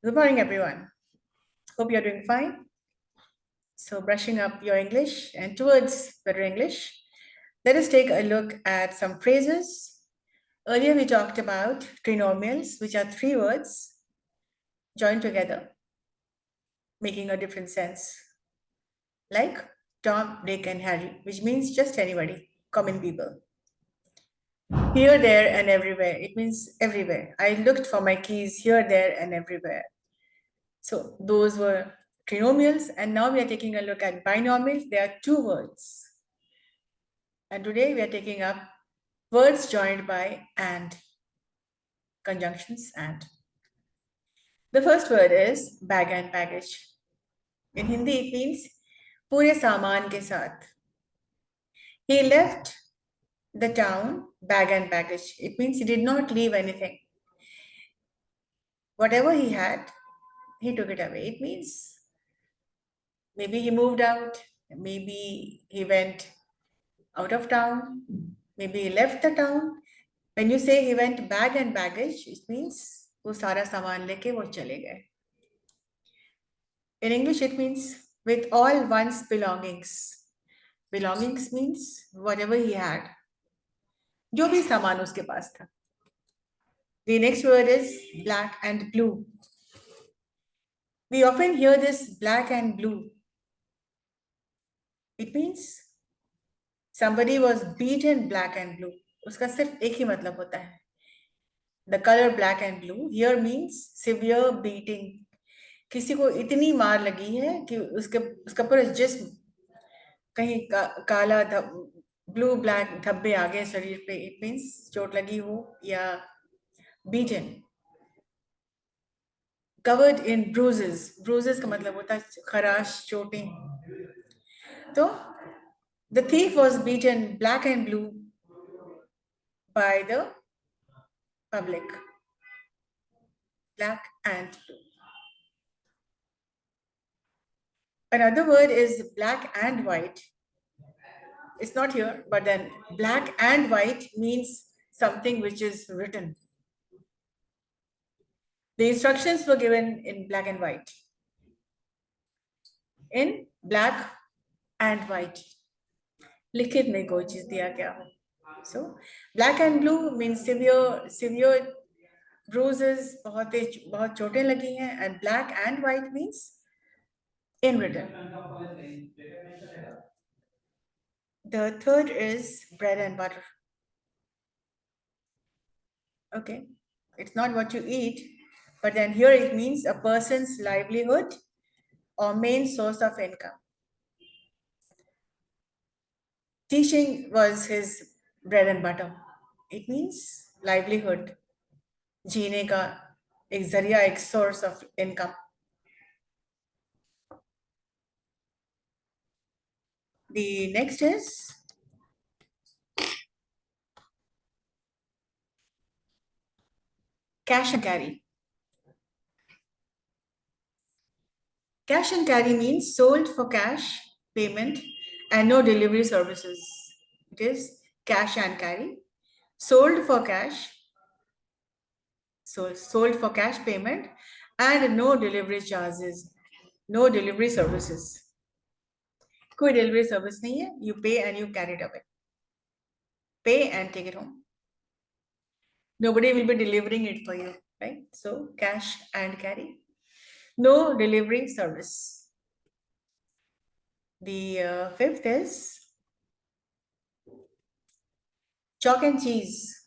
Good morning, everyone. Hope you're doing fine. So, brushing up your English and towards better English, let us take a look at some phrases. Earlier, we talked about trinomials, which are three words joined together, making a different sense, like Tom, Dick, and Harry, which means just anybody, common people. Here, there, and everywhere. It means everywhere. I looked for my keys here, there, and everywhere. So those were trinomials, and now we are taking a look at binomials. There are two words. And today we are taking up words joined by and, conjunctions and. The first word is bag and baggage. In Hindi, it means पूरे सामान के साथ. He left the town bag and baggage. It means he did not leave anything. Whatever he had, he took it away. It means maybe he moved out, maybe he went out of town, maybe he left the town. When you say he went bag and baggage, it means वो सारा सामान लेके वो चले गए. In English, it means with all one's belongings. Belongings means whatever he had. जो भी सामान उसके पास था. The next word is black and blue. We often hear this black and blue. It means somebody was beaten black and blue. उसका सिर्फ एक ही मतलब होता है. The color black and blue here means severe beating. किसी को इतनी मार लगी है कि उसका पूरा जिस्म कहीं काला ब्लू ब्लैक धब्बे आ गए शरीर पे. इट मीन्स चोट लगी हो या beaten. Covered in bruises. Bruises का मतलब होता है खराश, चोटें. तो the thief was beaten black and blue by the public. Black and blue. Another word is black and white. It's not here, but then black and white means something which is written. The instructions were given in black and white. In black and white. लिखित में कोई चीज दिया गया हो. So black and blue means severe bruises, बहुत चोटें लगी हैं, and black and white means in written. The third is bread and butter. Okay, it's not what you eat, but then here it means a person's livelihood or main source of income. Teaching was his bread and butter. It means livelihood, जीने का एक जरिया, एक source of income. The next is cash and carry. Cash and carry means sold for cash payment and no delivery services. It is cash and carry. Sold for cash, sold for cash payment and no delivery charges, no delivery services. कोई delivery service नहीं है. You pay and you carry it away. Pay and take it home. Nobody will be delivering it for you, right? So cash and carry. No delivery service. The fifth is chalk and cheese.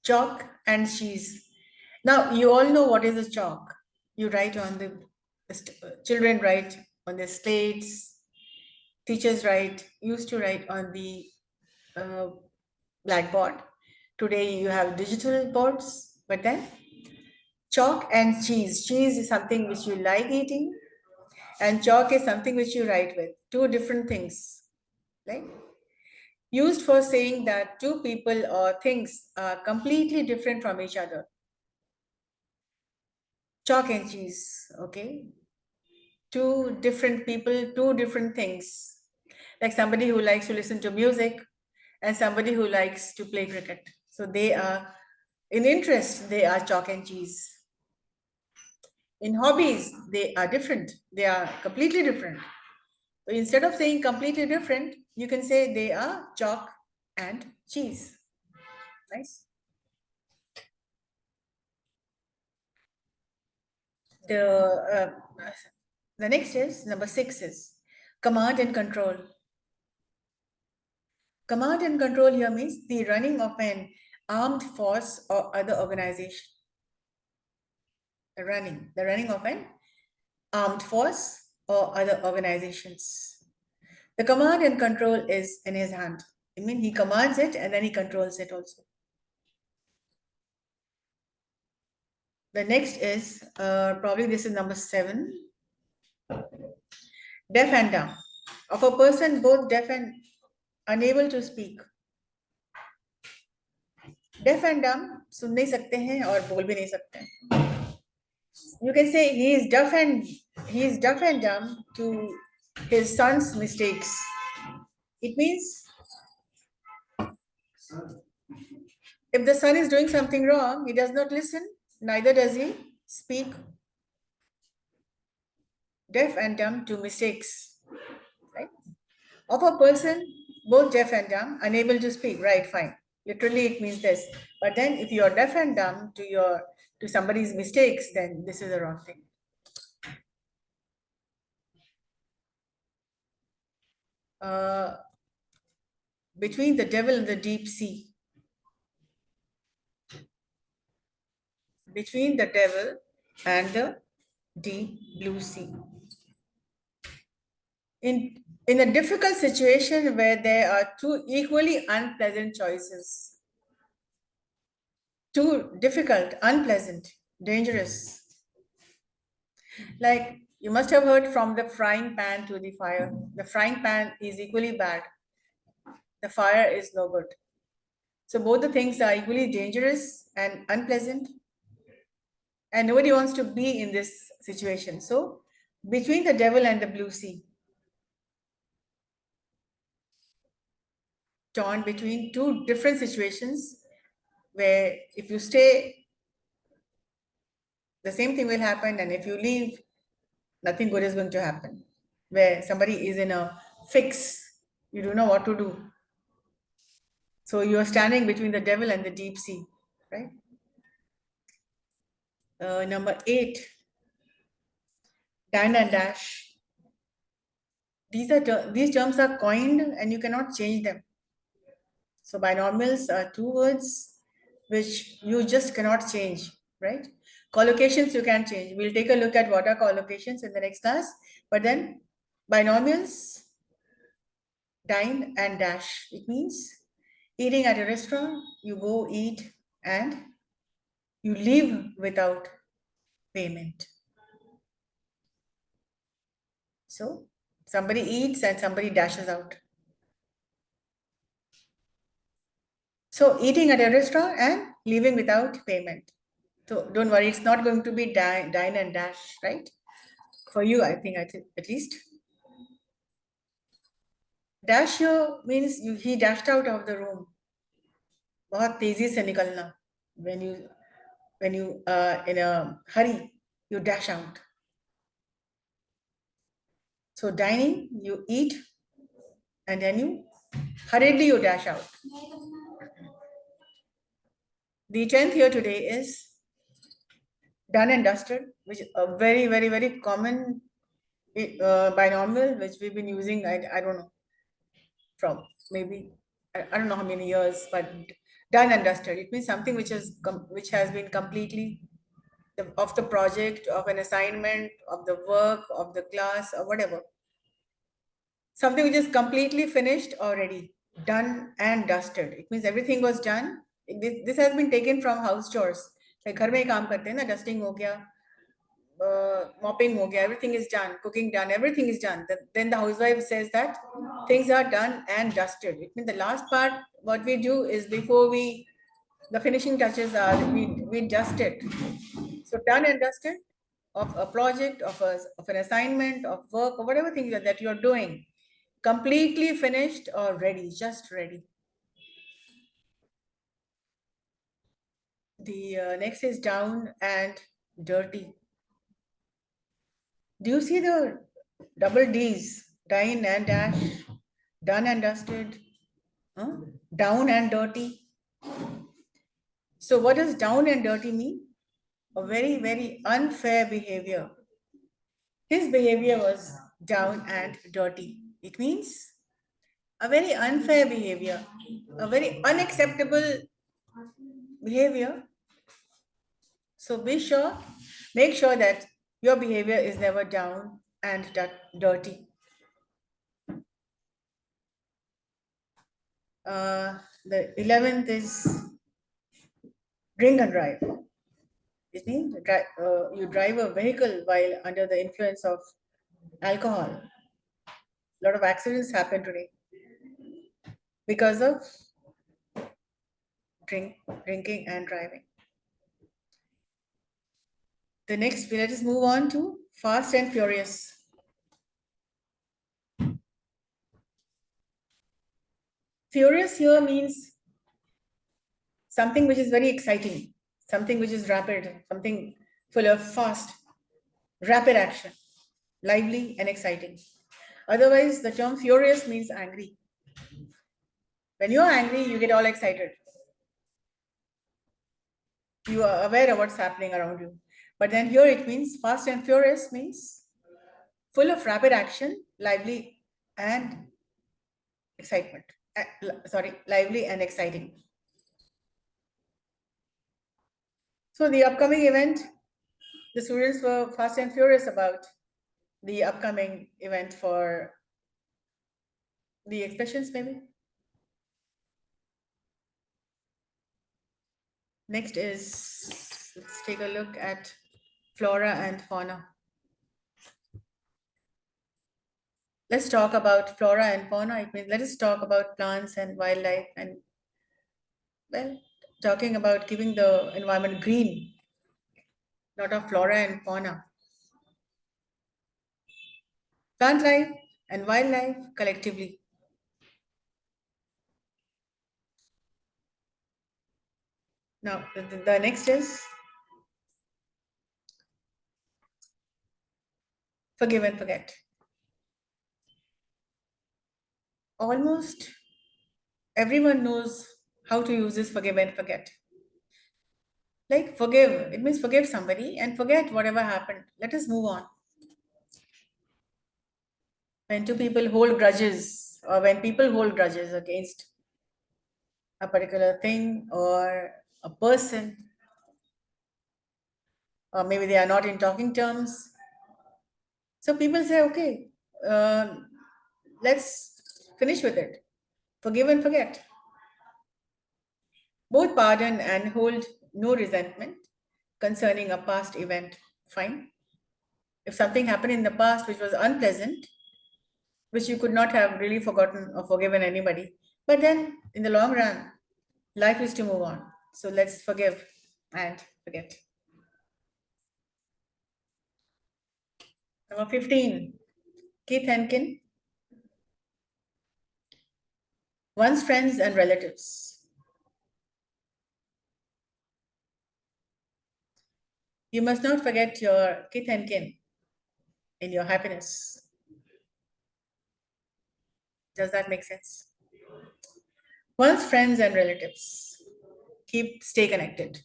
Chalk and cheese. Now you all know what is a chalk. You write on the children write on the slates. Teachers used to write on the blackboard. Today you have digital boards, but then chalk and cheese. Cheese is something which you like eating, and chalk is something which you write with. Two different things, right? Used for saying that two people or things are completely different from each other. Chalk and cheese, okay? Two different people, two different things. Like somebody who likes to listen to music and somebody who likes to play cricket. So they are, in interest, they are chalk and cheese. In hobbies, they are different. They are completely different. So instead of saying completely different, you can say they are chalk and cheese. Nice. The next is number 6 is command and control. Command and control here means the running of an armed force or other organization. The running of an armed force or other organizations. The command and control is in his hand. I mean, he commands it and then he controls it also. The next is probably this is number 7. Deaf and dumb. Of a person both deaf and unable to speak. Deaf and dumb सुन नहीं सकते हैं और बोल भी नहीं सकते हैं. You can say he is deaf and dumb to his son's mistakes. It means if the son is doing something wrong, he does not listen, neither does he speak. Deaf and dumb to mistakes, right? Of a person, both deaf and dumb, unable to speak, right? Fine. Literally, it means this. But then, if you are deaf and dumb to somebody's mistakes, then this is the wrong thing. Between the devil and the deep sea. Between the devil and the deep blue sea. In a difficult situation where there are two equally unpleasant choices. Too difficult, unpleasant, dangerous. Like you must have heard from the frying pan to the fire. The frying pan is equally bad. The fire is no good. So both the things are equally dangerous and unpleasant. And nobody wants to be in this situation. So between the devil and the blue sea. Torn between two different situations where if you stay, the same thing will happen. And if you leave, nothing good is going to happen. Where somebody is in a fix, you don't know what to do. So you are standing between the devil and the deep sea, right? Number 8, Dan and Dash. These terms are coined and you cannot change them. So binomials are two words which you just cannot change, right? Collocations you can change. We'll take a look at what are collocations in the next class. But then binomials, dine and dash. It means eating at a restaurant, you go eat and you leave without payment. So somebody eats and somebody dashes out. So eating at a restaurant and leaving without payment. So don't worry, it's not going to be dine and dash, right? For you, I think at least. Dash here means he dashed out of the room. बहुत तेजी से निकलना. When you in a hurry, you dash out. So dining, you eat and then you hurriedly you dash out. The 10th here today is done and dusted, which is a very, very, very common binomial, which we've been using, I don't know, from maybe, I don't know how many years, but done and dusted. It means something which has been completely of the project, of an assignment, of the work, of the class, or whatever. Something which is completely finished already, done and dusted. It means everything was done. This has been taken from house chores. Like घर में ही काम करते हैं ना, dusting हो गया, mopping ho gaya, everything is done, cooking done, everything is done. Then the housewife says that things are done and dusted. It means the last part, what we do is before the finishing touches are, we dust it. So done and dusted of a project, of an assignment, of work, or whatever thing that you're doing, completely finished or ready, just ready. The next is down and dirty. Do you see the double D's? Dine and dash, done and dusted, huh? Down and dirty. So what does down and dirty mean? A very, very unfair behavior. His behavior was down and dirty. It means a very unfair behavior, a very unacceptable behavior. So make sure that your behavior is never down and dirty. The 11th is drink and drive. It means you drive a vehicle while under the influence of alcohol. A lot of accidents happen today because of drinking and driving. The next, let us move on to fast and furious. Furious here means something which is very exciting, something which is rapid, something full of fast, rapid action, lively and exciting. Otherwise, the term furious means angry. When you're angry, you get all excited. You are aware of what's happening around you. But then here it means fast and furious means full of rapid action, lively and excitement. Lively and exciting. So the upcoming event, the students were fast and furious about the upcoming event for the expressions maybe. Next is, let's take a look at flora and fauna. Let's talk about flora and fauna. It means let us talk about plants and wildlife and, well, talking about keeping the environment green, not of flora and fauna. Plant life and wildlife collectively. Now, the next is forgive and forget. Almost everyone knows how to use this forgive and forget. Like forgive, it means forgive somebody and forget whatever happened. Let us move on. When two people hold grudges, or when people hold grudges against a particular thing or a person, or maybe they are not in talking terms. So people say, okay, let's finish with it. Forgive and forget. Both pardon and hold no resentment concerning a past event. Fine. If something happened in the past which was unpleasant, which you could not have really forgotten or forgiven anybody, but then in the long run, life is to move on. So let's forgive and forget. Number 15, Keith Henkin, one's friends and relatives. You must not forget your kith and kin in your happiness. Does that make sense? One's friends and relatives. Stay connected.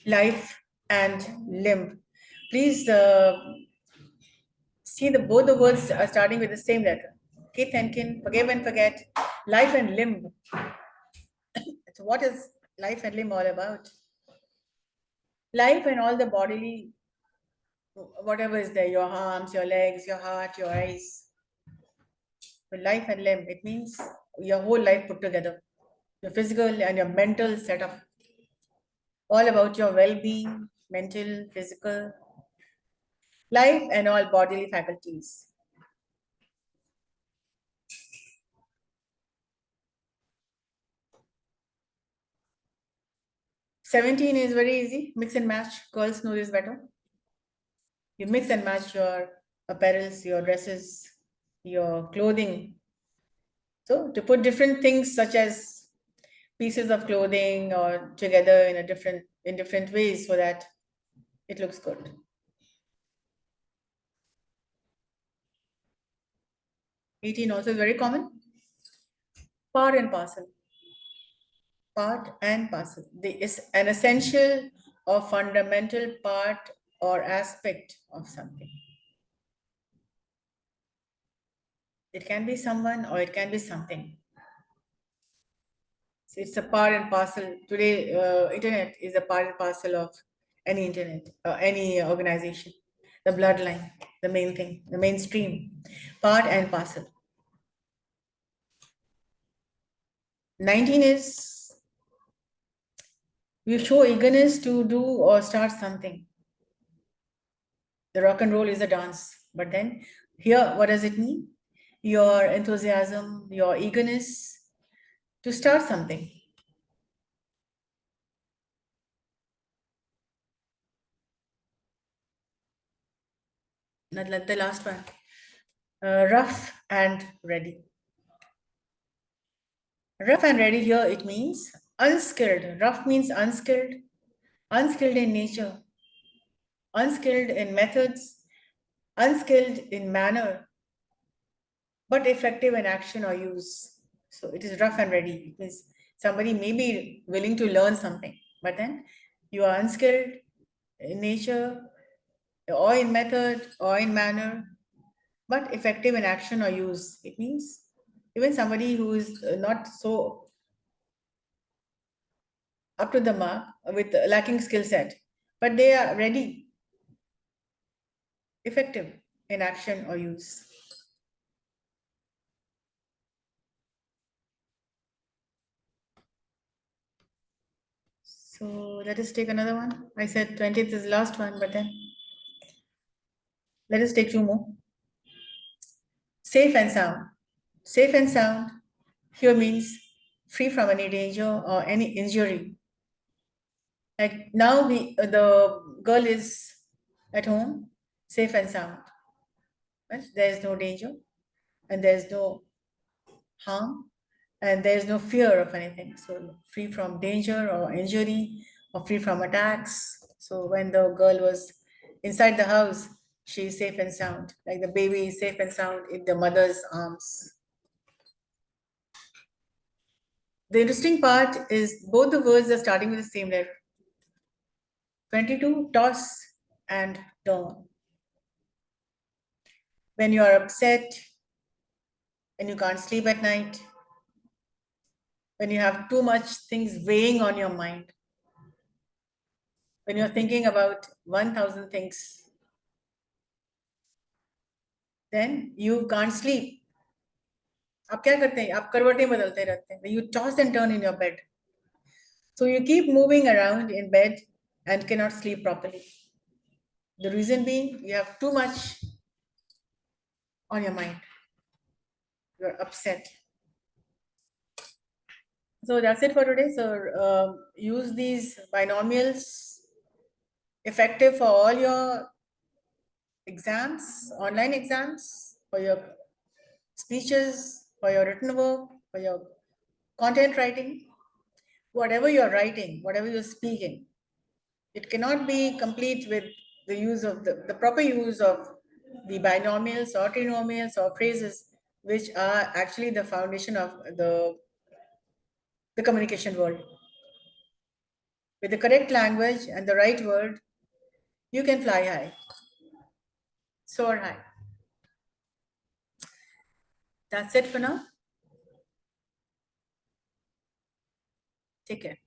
Life and limb. Please see both the words are starting with the same letter. Kith and kin, forgive and forget. Life and limb. So what is life and limb all about? Life and all the bodily, whatever is there, your arms, your legs, your heart, your eyes. So life and limb, it means your whole life put together. Your physical and your mental setup. All about your well-being, mental, physical, life and all bodily faculties. '17 is very easy. Mix and match. Girls know this better. You mix and match your apparels, your dresses, your clothing. So to put different things such as pieces of clothing or together in different ways, so that It looks good. '18 also is very common. Part and parcel. Part and parcel. Is an essential or fundamental part or aspect of something. It can be someone or it can be something. So it's a part and parcel. Today, internet is a part and parcel of any internet, any organization. The bloodline, the main thing, the mainstream, part and parcel. 19 is you show eagerness to do or start something. The rock and roll is a dance, but then here, what does it mean? Your enthusiasm, your eagerness to start something. Not like the last one. Rough and ready. Rough and ready here, it means unskilled. Rough means unskilled, unskilled in nature, unskilled in methods, unskilled in manner, but effective in action or use. So it is rough and ready. It means somebody may be willing to learn something, but then you are unskilled in nature or in method or in manner, but effective in action or use. It means even somebody who is not so up to the mark with lacking skill set, but they are ready, effective in action or use. So let us take another one. I said 20th is the last one, but then let us take two more. Safe and sound. Safe and sound here means free from any danger or any injury. Like now the girl is at home, safe and sound. Right? There is no danger and there is no harm and there is no fear of anything. So free from danger or injury or free from attacks. So when the girl was inside the house, she is safe and sound. Like the baby is safe and sound in the mother's arms. The interesting part is both the words are starting with the same letter. 22, toss and turn. When you are upset, when you can't sleep at night, when you have too much things weighing on your mind, when you're thinking about 1,000 things, then you can't sleep. आप क्या करते हैं? आप करवटें बदलते रहते हैं. You toss and turn in your bed. So you keep moving around in bed and cannot sleep properly. The reason being, you have too much on your mind. You're upset. So that's it for today. So use these binomials effective for all your exams, online exams, for your speeches, for your written work, for your content writing, whatever you're writing, whatever you're speaking. It cannot be complete with the use of the proper use of the binomials or trinomials or phrases, which are actually the foundation of the communication world. With the correct language and the right word, you can fly high, soar high. That's it for now. Take care.